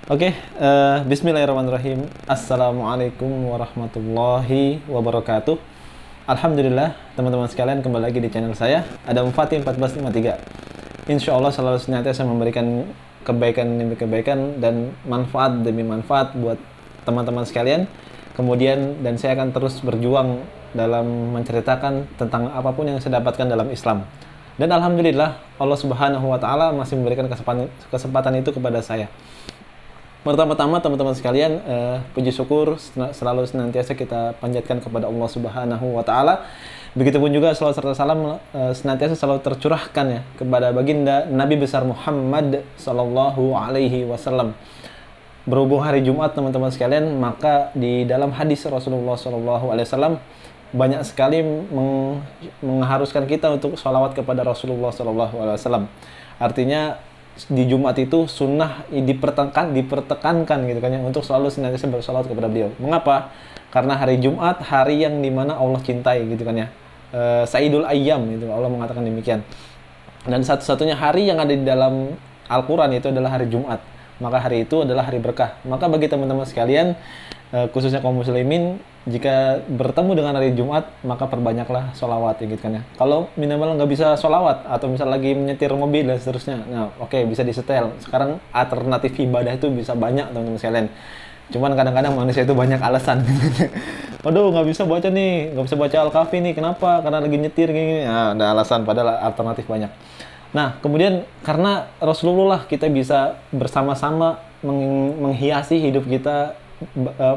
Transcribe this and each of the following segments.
Oke, Bismillahirrahmanirrahim. Assalamualaikum warahmatullahi wabarakatuh. Alhamdulillah, teman-teman sekalian, kembali lagi di channel saya, Adam Fatih 1453. Insya Allah selalu senantiasa memberikan kebaikan demi kebaikan dan manfaat demi manfaat buat teman-teman sekalian. Kemudian, dan saya akan terus berjuang dalam menceritakan tentang apapun yang saya dapatkan dalam Islam. Dan Alhamdulillah, Allah Subhanahu wa Ta'ala masih memberikan kesempatan itu kepada saya. Pertama-tama teman-teman sekalian, puji syukur selalu senantiasa kita panjatkan kepada Allah Subhanahu wa Ta'ala. Begitupun juga salawat serta salam senantiasa selalu tercurahkan ya kepada baginda Nabi besar Muhammad sallallahu alaihi wasallam. Berhubung hari Jumat teman-teman sekalian, maka di dalam hadis Rasulullah sallallahu alaihi wasallam banyak sekali mengharuskan kita untuk sholawat kepada Rasulullah sallallahu alaihi wasallam. Artinya di Jumat itu sunnah dipertekankan gitu kan ya, untuk selalu senantiasa bersolawat kepada beliau. Mengapa? Karena hari Jumat hari yang dimana Allah cintai gitu kan ya. Sayyidul Ayyam gitu, Allah mengatakan demikian. Dan satu-satunya hari yang ada di dalam Al-Quran itu adalah hari Jumat. Maka hari itu adalah hari berkah. Maka bagi teman-teman sekalian, khususnya kaum muslimin, jika bertemu dengan hari Jumat, maka perbanyaklah sholawat ya gitu kan ya. Kalau minimal nggak bisa sholawat, atau misal lagi menyetir mobil dan seterusnya, nah oke, bisa disetel. Sekarang alternatif ibadah itu bisa banyak teman-teman sekalian. Cuman kadang-kadang manusia itu banyak alasan. Waduh, nggak bisa baca nih, nggak bisa baca Al-Kahfi nih, kenapa? Karena lagi nyetir gini. Nah, ada alasan, padahal alternatif banyak. Nah, kemudian karena Rasulullah kita bisa bersama-sama menghiasi hidup kita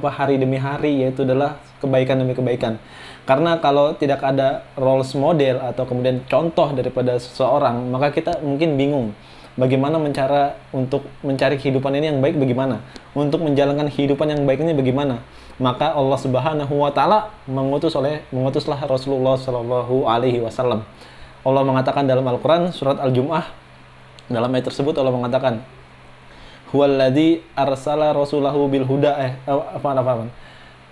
hari demi hari, yaitu adalah kebaikan demi kebaikan. Karena kalau tidak ada role model atau kemudian contoh daripada seseorang, maka kita mungkin bingung bagaimana untuk mencari kehidupan ini yang baik bagaimana, untuk menjalankan kehidupan yang baik ini bagaimana. Maka Allah Subhanahu wa Ta'ala mengutuslah Rasulullah Shallallahu alaihi wasallam. Allah mengatakan dalam Al-Quran surat Al-Jum'ah, dalam ayat tersebut Allah mengatakan, huwaladzi arsala rasulahu bil huda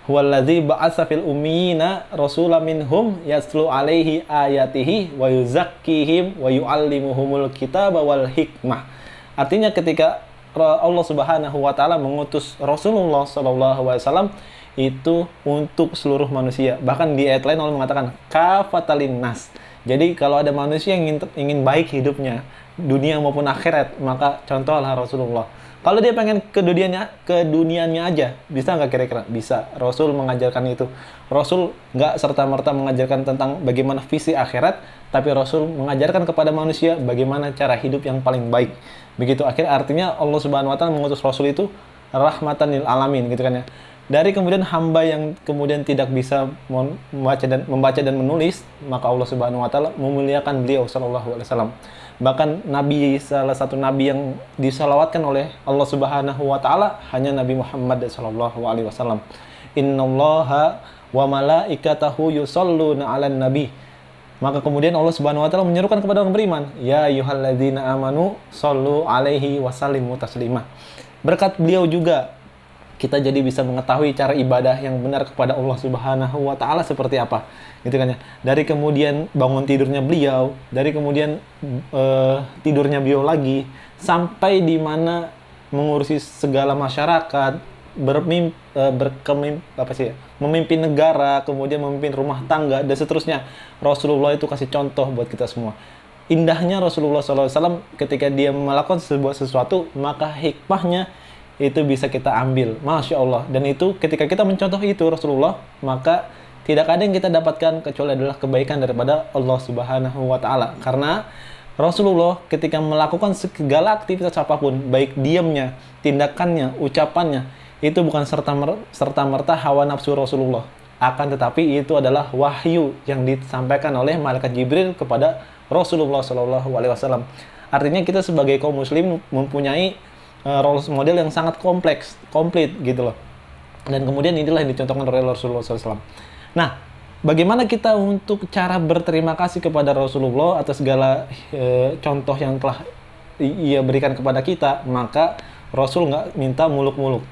huwaladzi ba'atsa fil ummiyina rasulan minhum yatlu alaihi ayatihi wa yuzakkihim wa yu'allimuhumul kitaba wal hikmah. Artinya ketika Allah Subhanahu wa Ta'ala mengutus Rasulullah sallallahu alaihi wasallam itu untuk seluruh manusia. Bahkan di ayat lain Allah mengatakan kafatalin nas. Jadi kalau ada manusia yang ingin baik hidupnya, dunia maupun akhirat, maka contohlah Rasulullah. Kalau dia pengen ke dunianya aja, bisa nggak kira-kira? Bisa. Rasul mengajarkan itu. Rasul nggak serta-merta mengajarkan tentang bagaimana visi akhirat, tapi Rasul mengajarkan kepada manusia bagaimana cara hidup yang paling baik. Begitu artinya Allah Subhanahu wa Ta'ala mengutus Rasul itu rahmatan lil alamin gitu kan ya. Dari kemudian hamba yang kemudian tidak bisa membaca dan menulis, maka Allah Subhanahu wa Ta'ala memuliakan beliau sallallahu alaihi wasallam. Bahkan salah satu nabi yang disalawatkan oleh Allah Subhanahu wa Ta'ala hanya Nabi Muhammad sallallahu alaihi wasallam. Innallaha wa malaikatahu yusholluna 'alan nabi. Maka kemudian Allah Subhanahu wa Ta'ala menyerukan kepada orang beriman, ya ayyuhalladzina amanu shollu alaihi wasallimu taslima. Berkat beliau juga kita jadi bisa mengetahui cara ibadah yang benar kepada Allah Subhanahu wa Ta'ala seperti apa, gitu kan ya. Dari kemudian bangun tidurnya beliau, dari kemudian tidurnya beliau lagi, sampai di mana mengurusi segala masyarakat, memimpin negara, kemudian memimpin rumah tangga dan seterusnya. Rasulullah itu kasih contoh buat kita semua. Indahnya Rasulullah SAW ketika dia melakukan sesuatu, maka hikmahnya itu bisa kita ambil, Masya Allah. Dan itu ketika kita mencontoh itu Rasulullah, maka tidak ada yang kita dapatkan kecuali adalah kebaikan daripada Allah Subhanahu wa Ta'ala. Karena Rasulullah ketika melakukan segala aktivitas apapun, baik diamnya, tindakannya, ucapannya, itu bukan serta-merta hawa nafsu Rasulullah. Akan tetapi itu adalah wahyu yang disampaikan oleh malaikat Jibril kepada Rasulullah SAW. Artinya kita sebagai kaum muslim mempunyai role model yang sangat komplit gitu loh. Dan kemudian inilah yang dicontohkan oleh Rasulullah SAW. Nah, bagaimana kita untuk cara berterima kasih kepada Rasulullah atas segala contoh yang telah ia berikan kepada kita? Maka Rasul nggak minta muluk-muluk.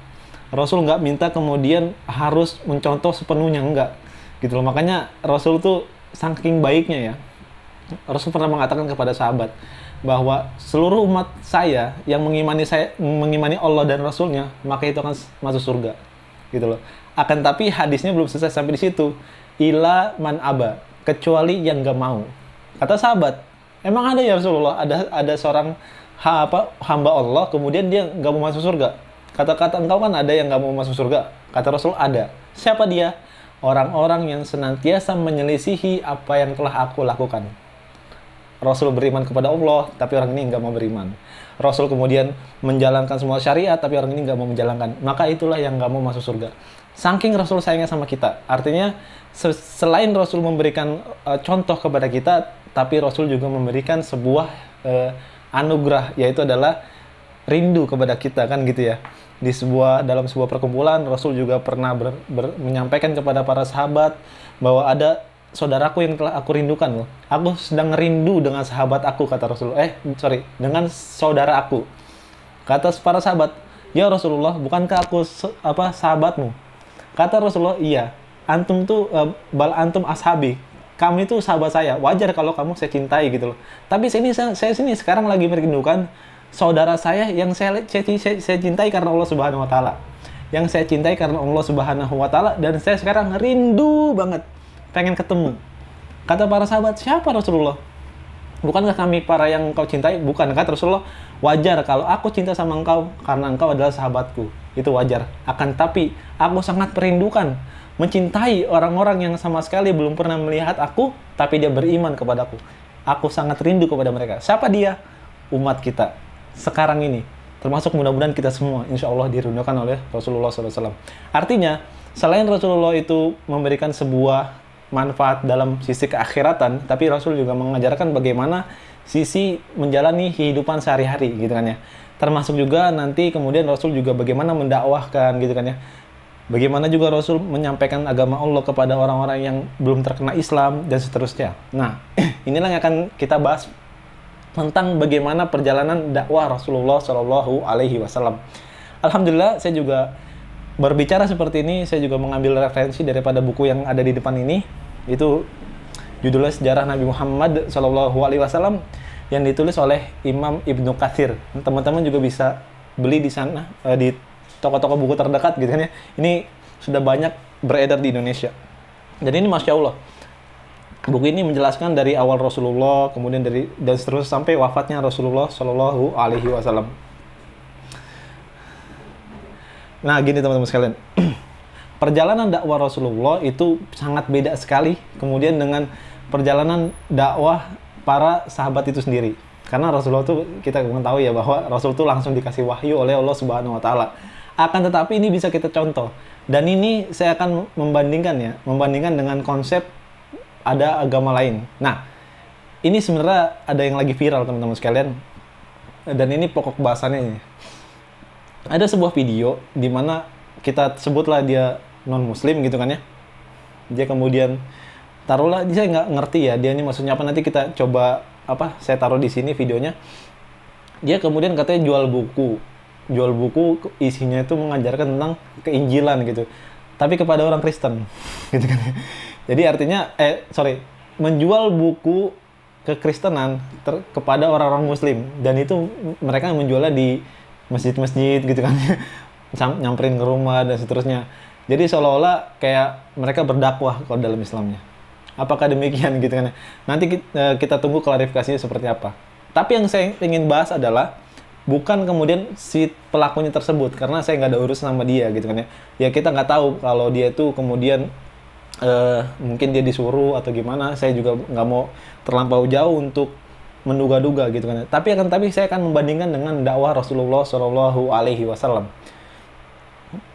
Rasul nggak minta kemudian harus mencontoh sepenuhnya, enggak. Gitu loh. Makanya Rasul tuh saking baiknya ya. Rasul pernah mengatakan kepada sahabat, bahwa seluruh umat saya yang mengimani Allah dan Rasulnya, maka itu akan masuk surga, gitu loh. Akan tapi hadisnya belum selesai sampai di situ. Ila man aba, kecuali yang nggak mau. Kata sahabat, emang ada ya Rasulullah, ada seorang hamba Allah, kemudian dia nggak mau masuk surga. Kata-kata engkau kan ada yang nggak mau masuk surga. Kata Rasul, ada. Siapa dia? Orang-orang yang senantiasa menyelisihi apa yang telah aku lakukan. Rasul beriman kepada Allah, tapi orang ini nggak mau beriman. Rasul kemudian menjalankan semua syariat, tapi orang ini nggak mau menjalankan. Maka itulah yang nggak mau masuk surga. Saking Rasul sayangnya sama kita. Artinya, selain Rasul memberikan contoh kepada kita, tapi Rasul juga memberikan sebuah anugerah, yaitu adalah rindu kepada kita, kan gitu ya. Dalam sebuah perkumpulan, Rasul juga pernah menyampaikan kepada para sahabat bahwa ada saudaraku yang telah aku rindukan loh. Aku sedang rindu dengan sahabat aku, kata Rasul. Dengan saudara aku. Kata para sahabat, ya Rasulullah, bukankah aku sahabatmu? Kata Rasulullah, iya. Antum tuh bal antum ashabi. Kamu itu sahabat saya. Wajar kalau kamu saya cintai gitu loh. Tapi saya sini sekarang lagi merindukan saudara saya yang saya cintai karena Allah Subhanahu wa taala. Yang saya cintai karena Allah Subhanahu wa taala, dan saya sekarang rindu banget pengen ketemu. Kata para sahabat, siapa Rasulullah? Bukankah kami para yang engkau cintai? Bukan, kata Rasulullah. Wajar kalau aku cinta sama engkau karena engkau adalah sahabatku. Itu wajar. Akan tapi aku sangat merindukan mencintai orang-orang yang sama sekali belum pernah melihat aku, tapi dia beriman kepadaku. Aku sangat rindu kepada mereka. Siapa dia? Umat kita sekarang ini. Termasuk mudah-mudahan kita semua, insya Allah dirindukan oleh Rasulullah SAW. Artinya, selain Rasulullah itu memberikan sebuah manfaat dalam sisi keakhiratan, tapi Rasul juga mengajarkan bagaimana sisi menjalani kehidupan sehari-hari, gitu kan ya. Termasuk juga nanti kemudian Rasul juga bagaimana mendakwahkan, gitu kan ya. Bagaimana juga Rasul menyampaikan agama Allah kepada orang-orang yang belum terkena Islam, dan seterusnya. Nah, inilah yang akan kita bahas tentang bagaimana perjalanan dakwah Rasulullah Shallallahu Alaihi Wasallam. Alhamdulillah, saya juga berbicara seperti ini, saya juga mengambil referensi daripada buku yang ada di depan ini. Itu judulnya Sejarah Nabi Muhammad Shallallahu Alaihi Wasallam yang ditulis oleh Imam Ibnu Katsir. Teman-teman juga bisa beli di sana di toko-toko buku terdekat, gitu kan ya. Ini sudah banyak beredar di Indonesia. Dan ini Masya Allah, buku ini menjelaskan dari awal Rasulullah, kemudian dan seterusnya sampai wafatnya Rasulullah Shallallahu Alaihi Wasallam. Nah, gini teman-teman sekalian, perjalanan dakwah Rasulullah itu sangat beda sekali kemudian dengan perjalanan dakwah para sahabat itu sendiri. Karena Rasulullah itu kita mengetahui ya bahwa Rasul itu langsung dikasih wahyu oleh Allah Subhanahu Wa Taala. Akan tetapi ini bisa kita contoh. Dan ini saya akan membandingkan dengan konsep ada agama lain. Nah, ini sebenarnya ada yang lagi viral teman-teman sekalian. Dan ini pokok bahasannya ini. Ada sebuah video di mana kita sebutlah dia non-muslim gitu kan ya. Dia kemudian taruhlah, saya nggak ngerti ya dia ini maksudnya apa, nanti kita coba saya taruh di sini videonya. Dia kemudian katanya jual buku isinya itu mengajarkan tentang keinjilan gitu, tapi kepada orang Kristen gitu kan. Jadi artinya menjual buku kekristenan kepada orang-orang muslim, dan itu mereka menjualnya di masjid-masjid gitu kan. Nyamperin ke rumah dan seterusnya. Jadi seolah-olah kayak mereka berdakwah kalau dalam Islamnya. Apakah demikian gitu kan? Nanti kita tunggu klarifikasinya seperti apa. Tapi yang saya ingin bahas adalah bukan kemudian si pelakunya tersebut, karena saya nggak ada urusan sama dia gitu kan ya. Ya kita nggak tahu kalau dia itu kemudian mungkin dia disuruh atau gimana. Saya juga nggak mau terlampau jauh untuk menduga-duga gitu kan. Tapi saya akan membandingkan dengan dakwah Rasulullah Shallallahu Alaihi Wasallam.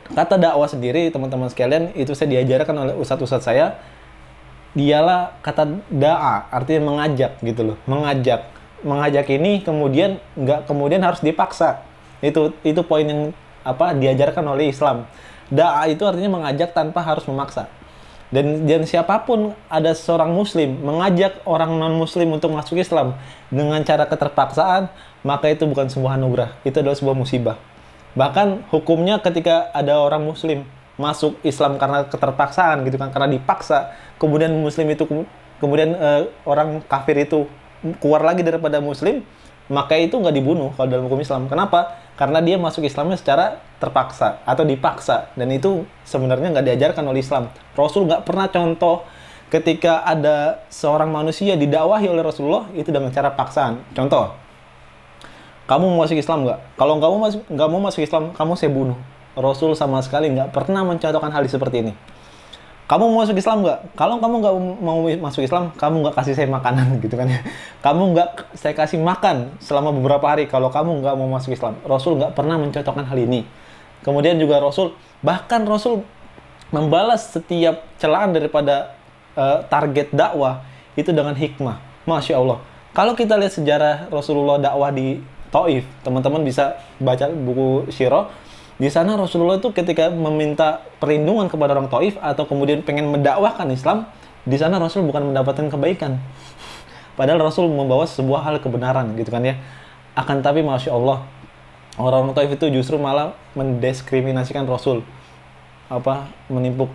Kata dakwah sendiri teman-teman sekalian itu saya diajarkan oleh ustadz saya. Dialah kata da'a, artinya mengajak gitu loh. Mengajak ini kemudian nggak kemudian harus dipaksa. Itu poin yang diajarkan oleh Islam. Da'a itu artinya mengajak tanpa harus memaksa. Dan siapapun ada seorang muslim mengajak orang non-muslim untuk masuk Islam dengan cara keterpaksaan, maka itu bukan sebuah anugerah, itu adalah sebuah musibah. Bahkan hukumnya ketika ada orang muslim masuk Islam karena keterpaksaan gitu kan, karena dipaksa, kemudian muslim itu kemudian orang kafir itu keluar lagi daripada muslim, maka itu nggak dibunuh kalau dalam hukum Islam. Kenapa? Karena dia masuk Islamnya secara terpaksa atau dipaksa, dan itu sebenarnya nggak diajarkan oleh Islam. Rasul nggak pernah contoh ketika ada seorang manusia didakwahi oleh Rasulullah itu dengan cara paksaan. Contoh, kamu mau masuk Islam nggak? Kalau nggak mau masuk Islam, kamu saya bunuh. Rasul sama sekali nggak pernah mencontohkan hal seperti ini. Kamu mau masuk Islam nggak? Kalau kamu nggak mau masuk Islam, kamu nggak kasih saya makanan, gitu kan ya. Kamu nggak saya kasih makan selama beberapa hari kalau kamu nggak mau masuk Islam. Rasul nggak pernah mencontohkan hal ini. Kemudian juga bahkan Rasul membalas setiap celaan daripada target dakwah itu dengan hikmah. Masya Allah. Kalau kita lihat sejarah Rasulullah dakwah di Taif, teman-teman bisa baca buku Syirah. Di sana Rasulullah itu ketika meminta perlindungan kepada orang Taif atau kemudian pengen mendakwahkan Islam, di sana Rasul bukan mendapatkan kebaikan. Padahal Rasul membawa sebuah hal kebenaran, gitu kan ya. Akan tapi Masya Allah, orang-orang Taif itu justru malah mendiskriminasikan Rasul. Menimpuk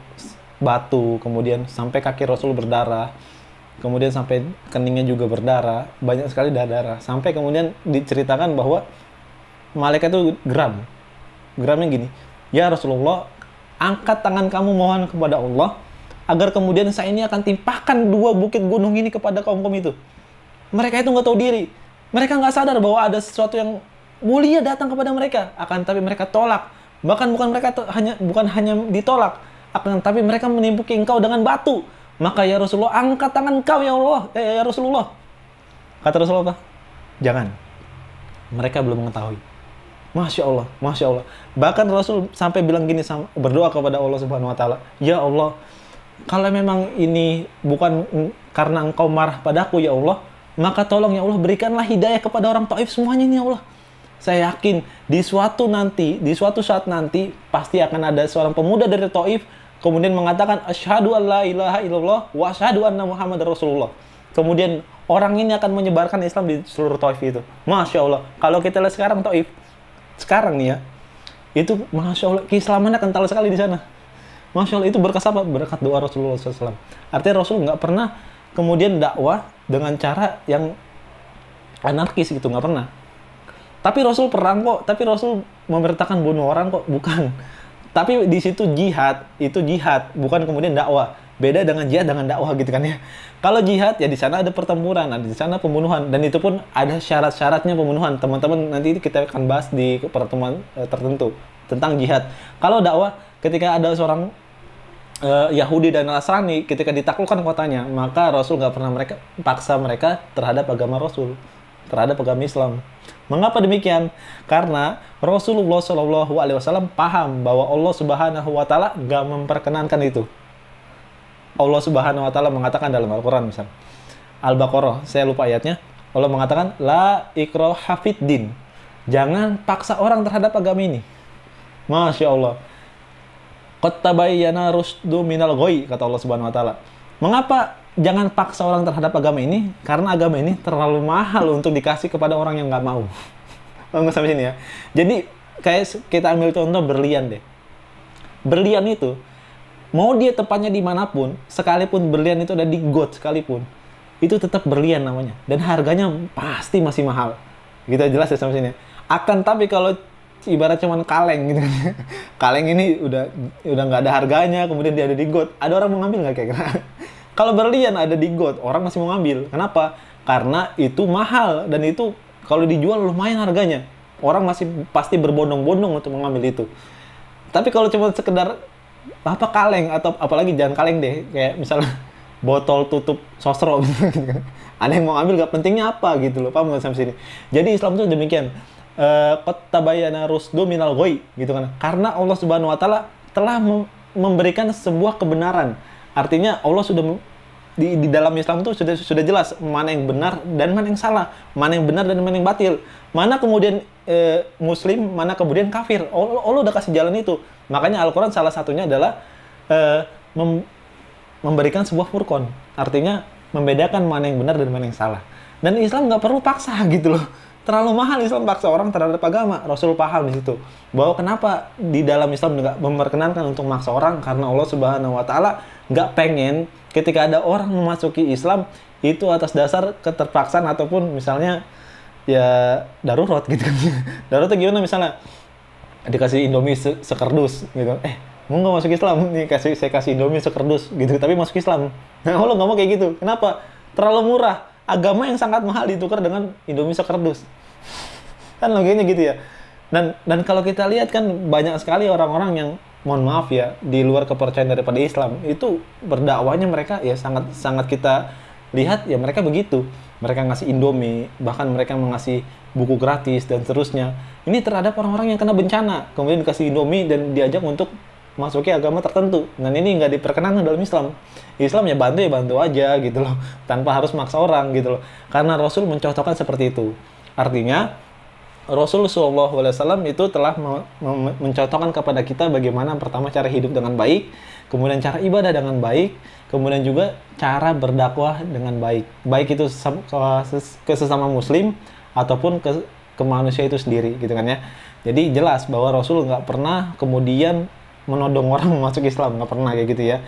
batu, kemudian sampai kaki Rasul berdarah, kemudian sampai keningnya juga berdarah, banyak sekali darah. Sampai kemudian diceritakan bahwa malaikat itu geramnya gini, ya Rasulullah, angkat tangan kamu mohon kepada Allah agar kemudian saya ini akan timpahkan 2 bukit gunung ini kepada kaum itu. Mereka itu nggak tahu diri, mereka nggak sadar bahwa ada sesuatu yang mulia datang kepada mereka, akan tapi mereka tolak. Bahkan bukan hanya ditolak, akan tapi mereka menimpuki engkau dengan batu. Maka ya Rasulullah, angkat tangan kau ya Allah, ya Rasulullah. Kata Rasulullah apa? Jangan. Mereka belum mengetahui. Masya Allah, Masya Allah. Bahkan Rasul sampai bilang gini, berdoa kepada Allah Subhanahu Wa Taala, ya Allah, kalau memang ini bukan karena engkau marah padaku ya Allah, maka tolong ya Allah berikanlah hidayah kepada orang Taif semuanya ini ya Allah. Saya yakin di suatu saat nanti pasti akan ada seorang pemuda dari Taif kemudian mengatakan asyhadu an la ilaha illallah wa asyhadu anna Muhammadar Rasulullah. Kemudian orang ini akan menyebarkan Islam di seluruh Taif itu. Masya Allah. Kalau kita lihat sekarang Taif, sekarang nih ya, itu Masya Allah, keislamannya kental sekali di sana. Masya Allah, itu berkat apa? Berkat doa Rasulullah SAW. Artinya Rasul nggak pernah kemudian dakwah dengan cara yang anarkis gitu, nggak pernah. Tapi Rasul perang kok, tapi Rasul memerintahkan bunuh orang kok, bukan. Tapi di situ itu jihad, bukan kemudian dakwah. Beda dengan jihad dengan dakwah gitu kan ya. Kalau jihad ya di sana ada pertempuran, ada di sana pembunuhan, dan itu pun ada syarat-syaratnya pembunuhan. Teman-teman nanti kita akan bahas di pertemuan tertentu tentang jihad. Kalau dakwah, ketika ada seorang Yahudi dan Nasrani ketika ditaklukkan kotanya, maka Rasul nggak pernah paksa mereka terhadap agama Rasul, terhadap agama Islam. Mengapa demikian? Karena Rasulullah SAW paham bahwa Allah Subhanahu Wa Taala nggak memperkenankan itu. Allah Subhanahu Wa Taala mengatakan dalam Al-Quran, misal Al-Baqarah, saya lupa ayatnya, Allah mengatakan la ikraha fid din, jangan paksa orang terhadap agama ini. Masya Allah. Qad tabayyana rusdu minal ghoi, kata Allah Subhanahu Wa Taala. Mengapa jangan paksa orang terhadap agama ini? Karena agama ini terlalu mahal untuk dikasih kepada orang yang nggak mau. Nggak sampai sini ya. Jadi kayak kita ambil contoh berlian deh. Berlian itu mau dia tepatnya dimanapun, sekalipun berlian itu ada di got sekalipun, itu tetap berlian namanya. Dan harganya pasti masih mahal. Gitu jelas ya sampai sini. Akan tapi kalau ibarat cuman kaleng gitu. Kaleng ini udah nggak ada harganya, kemudian dia ada di got. Ada orang mau ngambil nggak kira-kira? Kalau berlian ada di got, orang masih mau ngambil. Kenapa? Karena itu mahal, dan itu kalau dijual lumayan harganya. Orang masih pasti berbondong-bondong untuk mengambil itu. Tapi kalau cuma sekedar kaleng, atau apalagi jangan kaleng deh, kayak misalnya botol tutup sosro gitu kan. Ada yang mau ambil, gak pentingnya apa gitu loh, paham nggak sampai sini? Jadi Islam itu demikian, qad tabayyana rusdu minal ghoi gitu kan. Karena Allah Subhanahu Wa Taala telah memberikan sebuah kebenaran. Artinya Allah sudah di dalam Islam itu sudah jelas mana yang benar dan mana yang salah, mana yang benar dan mana yang batil, mana kemudian Muslim, mana kemudian kafir. Allah udah kasih jalan itu. Makanya Al-Quran salah satunya adalah memberikan sebuah furqan, artinya membedakan mana yang benar dan mana yang salah. Dan Islam nggak perlu paksa gitu loh. Terlalu mahal Islam paksa orang terhadap agama. Rasul paham di situ bahwa kenapa di dalam Islam nggak memperkenankan untuk maksa orang, karena Allah Subhanahu Wa Taala nggak pengen ketika ada orang memasuki Islam itu atas dasar keterpaksaan ataupun misalnya ya darurat gitu kan. Darurat tuh gimana, misalnya dikasih Indomie sekerdus gitu. Mau nggak masuk Islam? Nih saya kasih Indomie sekerdus gitu, tapi masuk Islam. Nah, Allah nggak mau kayak gitu. Kenapa? Terlalu murah. Agama yang sangat mahal ditukar dengan Indomie sekerdus. Kan logikanya gitu ya. Dan kalau kita lihat kan banyak sekali orang-orang yang, mohon maaf ya, di luar kepercayaan daripada Islam itu berdakwahnya mereka ya sangat sangat kita lihat ya mereka begitu. Mereka ngasih Indomie, bahkan mereka mengasih buku gratis dan seterusnya. Ini terhadap orang-orang yang kena bencana, kemudian dikasih Indomie dan diajak untuk masuki agama tertentu. Dan ini nggak diperkenankan dalam Islam. Islam ya bantu aja gitu loh, tanpa harus maksa orang gitu loh. Karena Rasul mencontohkan seperti itu. Artinya Rasul SAW itu telah mencontohkan kepada kita bagaimana pertama cara hidup dengan baik, kemudian cara ibadah dengan baik, kemudian juga cara berdakwah dengan baik. Baik itu ke sesama muslim ataupun ke manusia itu sendiri gitu kan ya. Jadi jelas bahwa Rasul nggak pernah kemudian menodong orang masuk Islam, nggak pernah kayak gitu ya.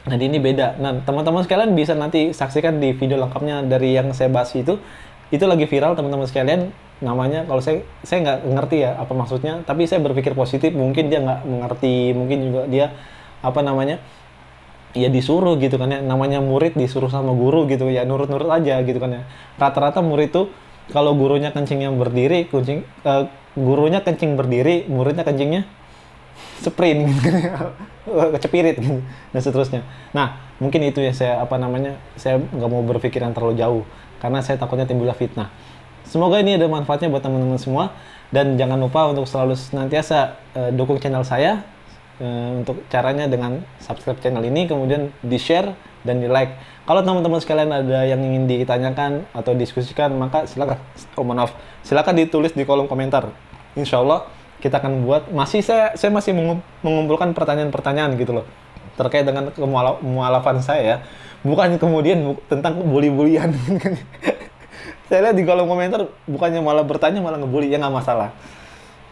Nah, ini beda. Nah, teman-teman sekalian bisa nanti saksikan di video lengkapnya dari yang saya bahas itu. Itu lagi viral, teman-teman sekalian. Namanya, kalau saya nggak ngerti ya apa maksudnya, tapi saya berpikir positif. Mungkin dia nggak mengerti, mungkin juga dia apa namanya, ya disuruh gitu kan ya. Namanya murid disuruh sama guru gitu ya, nurut-nurut aja gitu kan ya. Rata-rata murid tuh kalau gurunya kencingnya berdiri, gurunya kencing berdiri, muridnya kencingnya sprint gitu kan ya. Kecepirit gitu dan seterusnya. Nah, mungkin itu ya saya saya nggak mau berpikiran terlalu jauh karena saya takutnya timbullah fitnah. Semoga ini ada manfaatnya buat teman-teman semua, dan jangan lupa untuk selalu senantiasa dukung channel saya. Untuk caranya dengan subscribe channel ini, kemudian di-share dan di-like. Kalau teman-teman sekalian ada yang ingin ditanyakan atau diskusikan, maka silakan ditulis di kolom komentar. Insya Allah kita akan buat, saya masih mengumpulkan pertanyaan-pertanyaan gitu loh terkait dengan kemualafan saya ya. Bukan kemudian tentang bully-bulian. Saya lihat di kolom komentar bukannya malah bertanya malah ngebully, ya nggak masalah.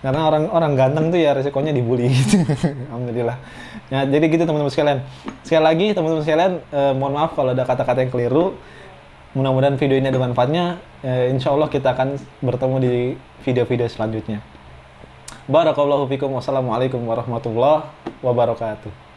Karena orang ganteng tuh ya resikonya dibully gitu. Alhamdulillah. Ya, jadi gitu teman-teman sekalian. Sekali lagi teman-teman sekalian, mohon maaf kalau ada kata-kata yang keliru. Mudah-mudahan video ini ada manfaatnya. Insya Allah kita akan bertemu di video-video selanjutnya. Barakallahu fikum. Wassalamualaikum warahmatullahi wabarakatuh.